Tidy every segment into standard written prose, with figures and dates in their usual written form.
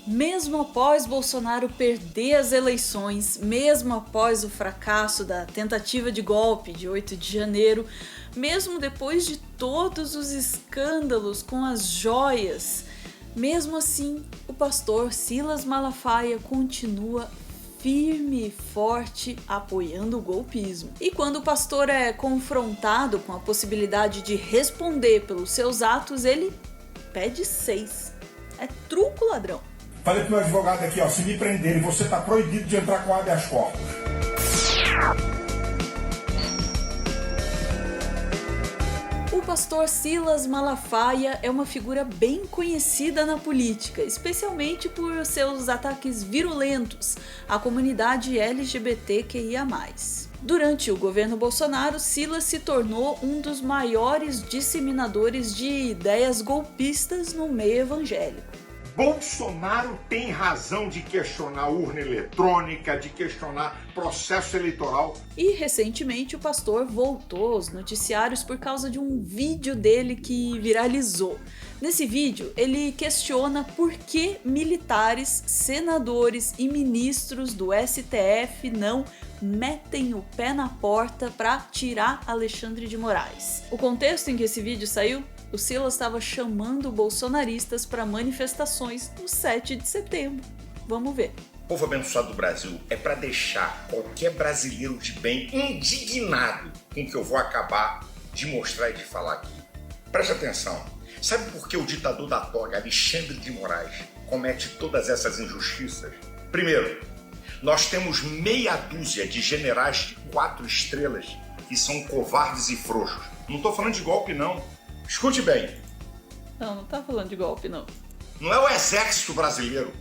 Mesmo após Bolsonaro perder as eleições, mesmo após o fracasso da tentativa de golpe de 8 de janeiro, mesmo depois de todos os escândalos com as joias, mesmo assim, o pastor Silas Malafaia continua firme e forte apoiando o golpismo. E quando o pastor é confrontado com a possibilidade de responder pelos seus atos, ele pede 6. É truco, ladrão. Falei pro meu advogado aqui, se me prenderem, você tá proibido de entrar com habeas corpus. O pastor Silas Malafaia é uma figura bem conhecida na política, especialmente por seus ataques virulentos à comunidade LGBTQIA+. Durante o governo Bolsonaro, Silas se tornou um dos maiores disseminadores de ideias golpistas no meio evangélico. Bolsonaro tem razão de questionar urna eletrônica, de questionar processo eleitoral. E recentemente o pastor voltou aos noticiários por causa de um vídeo dele que viralizou. Nesse vídeo, ele questiona por que militares, senadores e ministros do STF não metem o pé na porta para tirar Alexandre de Moraes. O contexto em que esse vídeo saiu? O Silas estava chamando bolsonaristas para manifestações no 7 de setembro. Vamos ver. O povo abençoado do Brasil é para deixar qualquer brasileiro de bem indignado com o que eu vou acabar de mostrar e de falar aqui. Preste atenção. Sabe por que o ditador da toga, Alexandre de Moraes, comete todas essas injustiças? Primeiro, nós temos meia dúzia de generais de 4 estrelas que são covardes e frouxos. Não estou falando de golpe, não. Escute bem. Não tá falando de golpe, não. Não é o exército brasileiro,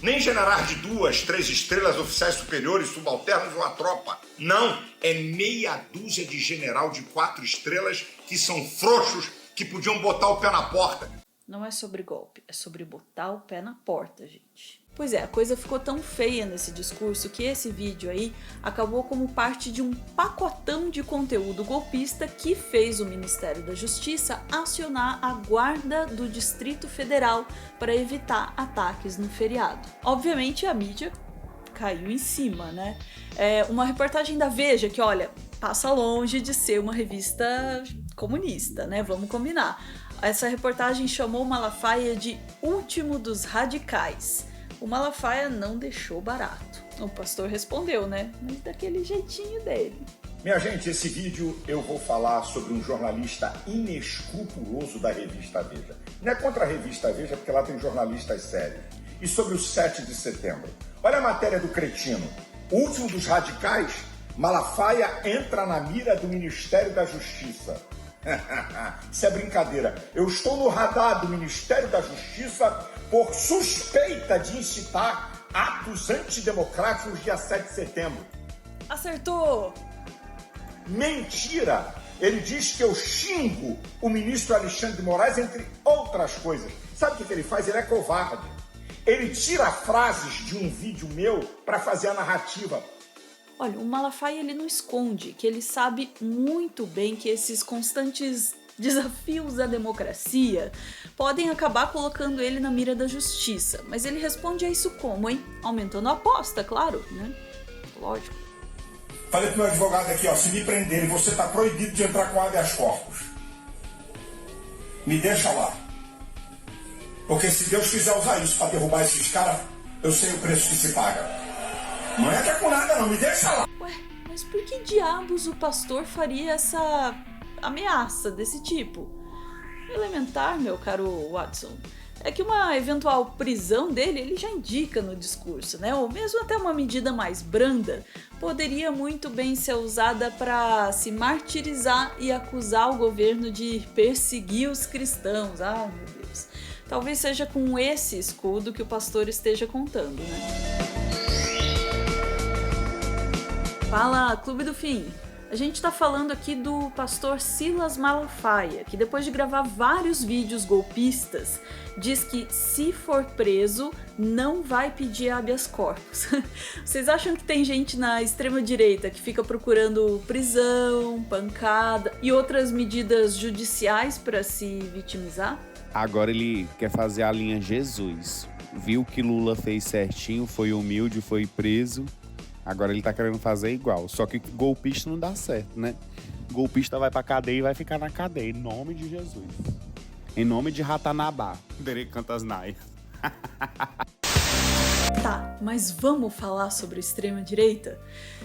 nem generais de 2, 3 estrelas, oficiais superiores, subalternos ou a tropa. Não, é meia dúzia de general de 4 estrelas que são frouxos, que podiam botar o pé na porta. Não é sobre golpe, é sobre botar o pé na porta, gente. Pois é, a coisa ficou tão feia nesse discurso que esse vídeo aí acabou como parte de um pacotão de conteúdo golpista que fez o Ministério da Justiça acionar a Guarda do Distrito Federal para evitar ataques no feriado. Obviamente a mídia caiu em cima, né? Uma reportagem da Veja que, olha, passa longe de ser uma revista comunista, né? Vamos combinar. Essa reportagem chamou Malafaia de último dos radicais. O Malafaia não deixou barato. O pastor respondeu, né? Mas daquele jeitinho dele. Minha gente, esse vídeo eu vou falar sobre um jornalista inescrupuloso da revista Veja. Não é contra a revista Veja, porque lá tem jornalistas sérios. E sobre o 7 de setembro. Olha a matéria do cretino. O último dos radicais, Malafaia entra na mira do Ministério da Justiça. Isso é brincadeira. Eu estou no radar do Ministério da Justiça por suspeita de incitar atos antidemocráticos dia 7 de setembro. Acertou! Mentira! Ele diz que eu xingo o ministro Alexandre de Moraes, entre outras coisas. Sabe o que ele faz? Ele é covarde. Ele tira frases de um vídeo meu para fazer a narrativa. Olha, o Malafaia ele não esconde que ele sabe muito bem que esses constantes desafios à democracia podem acabar colocando ele na mira da justiça. Mas ele responde a isso como, hein? Aumentando a aposta, claro, né? Lógico. Falei pro meu advogado aqui, se me prenderem, você tá proibido de entrar com habeas corpus. Me deixa lá. Porque se Deus quiser usar isso para derrubar esses caras, eu sei o preço que se paga. Não entra com nada não, me deixa lá. Ué, mas por que diabos o pastor faria essa ameaça desse tipo? Elementar, meu caro Watson, é que uma eventual prisão dele, ele já indica no discurso, né? Ou mesmo até uma medida mais branda, poderia muito bem ser usada para se martirizar e acusar o governo de perseguir os cristãos. Ah, meu Deus. Talvez seja com esse escudo que o pastor esteja contando, né? Fala, Clube do Fim! A gente tá falando aqui do pastor Silas Malafaia, que depois de gravar vários vídeos golpistas, diz que se for preso, não vai pedir habeas corpus. Vocês acham que tem gente na extrema-direita que fica procurando prisão, pancada e outras medidas judiciais para se vitimizar? Agora ele quer fazer a linha Jesus. viu que Lula fez certinho, foi humilde, foi preso. Agora ele tá querendo fazer igual. Só que golpista não dá certo, né? Golpista vai pra cadeia e vai ficar na cadeia. Em nome de Jesus. Em nome de Ratanabá. Derei Cantasnai. Tá, mas vamos falar sobre a extrema-direita?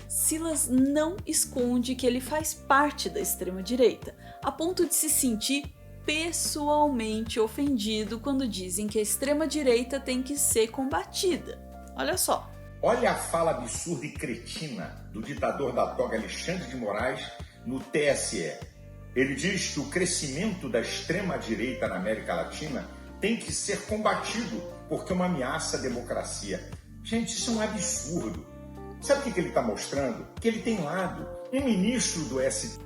Silas não esconde que ele faz parte da extrema-direita, a ponto de se sentir pessoalmente ofendido quando dizem que a extrema-direita tem que ser combatida. Olha só. Olha a fala absurda e cretina do ditador da toga Alexandre de Moraes no TSE. Ele diz que o crescimento da extrema-direita na América Latina tem que ser combatido porque é uma ameaça à democracia. Gente, isso é um absurdo. Sabe o que ele está mostrando? Que ele tem lado. Um ministro do STF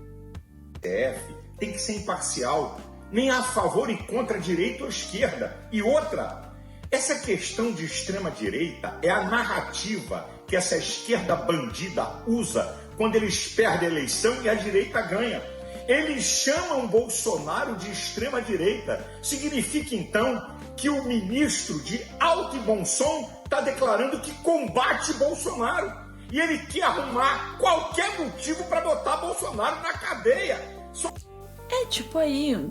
tem que ser imparcial, nem a favor e contra a direita ou a esquerda. E outra, essa questão de extrema-direita é a narrativa que essa esquerda bandida usa quando eles perdem a eleição e a direita ganha. Eles chamam Bolsonaro de extrema-direita. Significa, então, que o ministro de alto e bom som está declarando que combate Bolsonaro. E ele quer arrumar qualquer motivo para botar Bolsonaro na cadeia. É tipo aí um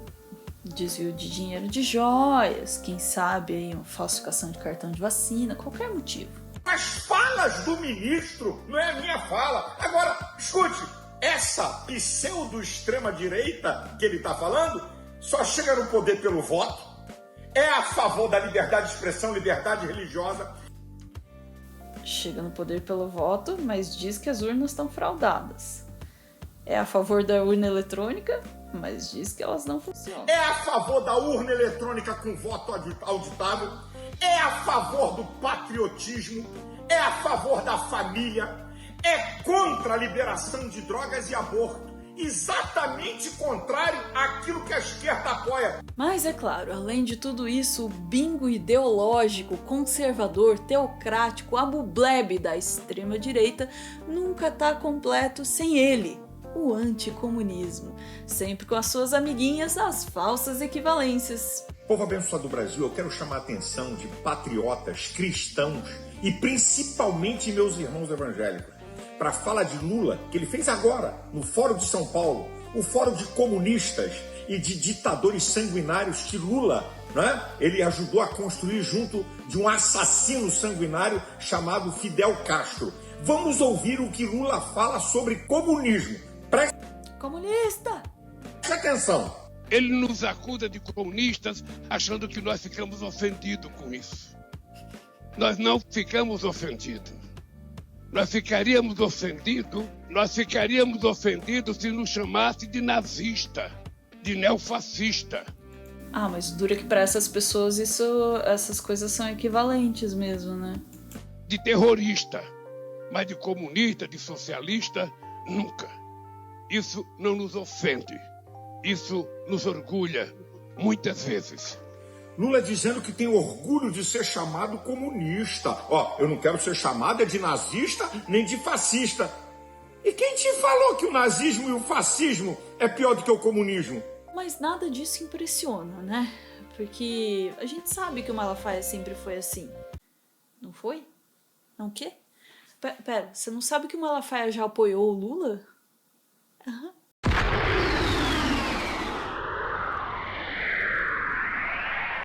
desvio de dinheiro de joias, quem sabe aí uma falsificação de cartão de vacina, qualquer motivo. As falas do ministro não é a minha fala. Agora, escute, essa pseudo-extrema-direita que ele está falando só chega no poder pelo voto, é a favor da liberdade de expressão, liberdade religiosa. Chega no poder pelo voto, mas diz que as urnas estão fraudadas. É a favor da urna eletrônica, mas diz que elas não funcionam. É a favor da urna eletrônica com voto auditável, é a favor do patriotismo, é a favor da família, é contra a liberação de drogas e aborto. Exatamente contrário àquilo que a esquerda apoia. Mas é claro, além de tudo isso, o bingo ideológico, conservador, teocrático, abublebe da extrema-direita nunca tá completo sem ele, o anticomunismo, sempre com as suas amiguinhas, as falsas equivalências. Povo abençoado do Brasil, eu quero chamar a atenção de patriotas, cristãos e principalmente meus irmãos evangélicos para a fala de Lula, que ele fez agora, no Fórum de São Paulo, o Fórum de comunistas e de ditadores sanguinários que Lula, né, ele ajudou a construir junto de um assassino sanguinário chamado Fidel Castro. Vamos ouvir o que Lula fala sobre comunismo. Comunista! Preste atenção. Ele nos acusa de comunistas, achando que nós ficamos ofendidos com isso. Nós não ficamos ofendidos. Nós ficaríamos ofendidos se nos chamasse de nazista, de neofascista. Ah, mas dura que para essas pessoas essas coisas são equivalentes mesmo, né? De terrorista, mas de comunista, de socialista, nunca. Isso não nos ofende, isso nos orgulha, muitas vezes. Lula dizendo que tem orgulho de ser chamado comunista. Ó, eu não quero ser chamado de nazista nem de fascista. E quem te falou que o nazismo e o fascismo é pior do que o comunismo? Mas nada disso impressiona, né? Porque a gente sabe que o Malafaia sempre foi assim. Não foi? Não o quê? Pera, você não sabe que o Malafaia já apoiou o Lula? Aham.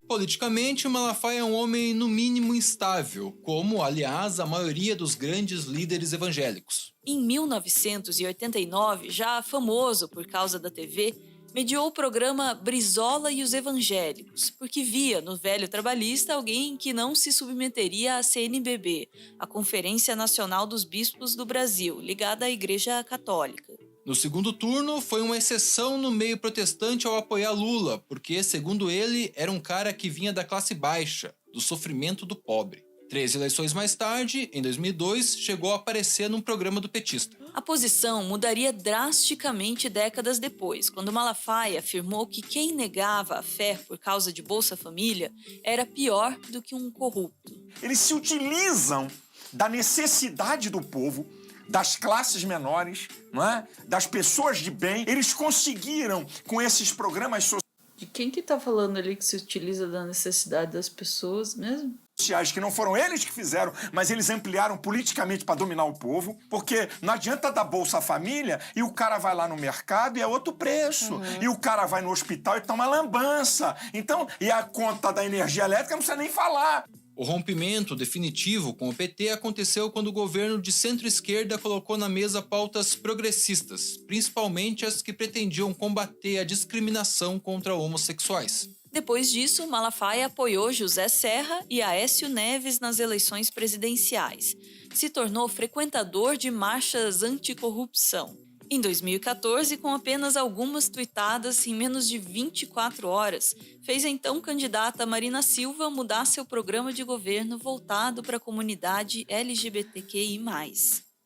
Politicamente, o Malafaia é um homem no mínimo instável, como, aliás, a maioria dos grandes líderes evangélicos. Em 1989, já famoso por causa da TV, mediou o programa Brizola e os Evangélicos, porque via no velho trabalhista alguém que não se submeteria à CNBB, a Conferência Nacional dos Bispos do Brasil, ligada à Igreja Católica. No segundo turno, foi uma exceção no meio protestante ao apoiar Lula, porque, segundo ele, era um cara que vinha da classe baixa, do sofrimento do pobre. 3 eleições mais tarde, em 2002, chegou a aparecer num programa do petista. A posição mudaria drasticamente décadas depois, quando Malafaia afirmou que quem negava a fé por causa de Bolsa Família era pior do que um corrupto. Eles se utilizam da necessidade do povo, das classes menores, não é? Das pessoas de bem. Eles conseguiram, com esses programas sociais... De quem que tá falando ali que se utiliza da necessidade das pessoas mesmo? sociais, que não foram eles que fizeram, mas eles ampliaram politicamente para dominar o povo, porque não adianta dar Bolsa Família e o cara vai lá no mercado e é outro preço. E o cara vai no hospital e toma lambança. Então, e a conta da energia elétrica não precisa nem falar. O rompimento definitivo com o PT aconteceu quando o governo de centro-esquerda colocou na mesa pautas progressistas, principalmente as que pretendiam combater a discriminação contra homossexuais. Depois disso, Malafaia apoiou José Serra e Aécio Neves nas eleições presidenciais. Se tornou frequentador de marchas anticorrupção. Em 2014, com apenas algumas tuitadas em menos de 24 horas, fez a então candidata Marina Silva mudar seu programa de governo voltado para a comunidade LGBTQI+.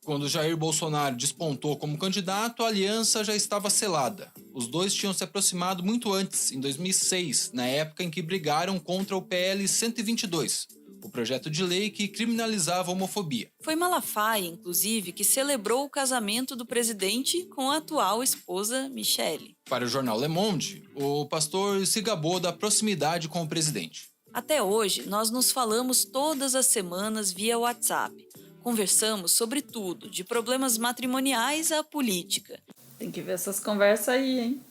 Quando Jair Bolsonaro despontou como candidato, a aliança já estava selada. Os dois tinham se aproximado muito antes, em 2006, na época em que brigaram contra o PL 122, o projeto de lei que criminalizava a homofobia. Foi Malafaia, inclusive, que celebrou o casamento do presidente com a atual esposa, Michele. Para o jornal Le Monde, o pastor se gabou da proximidade com o presidente. Até hoje, nós nos falamos todas as semanas via WhatsApp. Conversamos sobre tudo, de problemas matrimoniais à política. Tem que ver essas conversas aí, hein?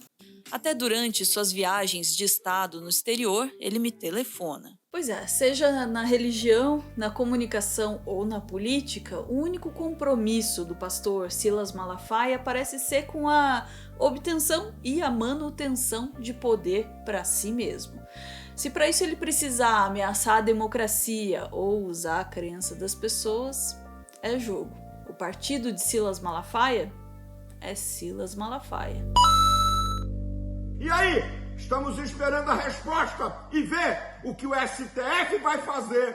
Até durante suas viagens de estado no exterior, ele me telefona. Pois é, seja na religião, na comunicação ou na política, o único compromisso do pastor Silas Malafaia parece ser com a obtenção e a manutenção de poder para si mesmo. Se para isso ele precisar ameaçar a democracia ou usar a crença das pessoas, é jogo. O partido de Silas Malafaia é Silas Malafaia. E aí? Estamos esperando a resposta e ver o que o STF vai fazer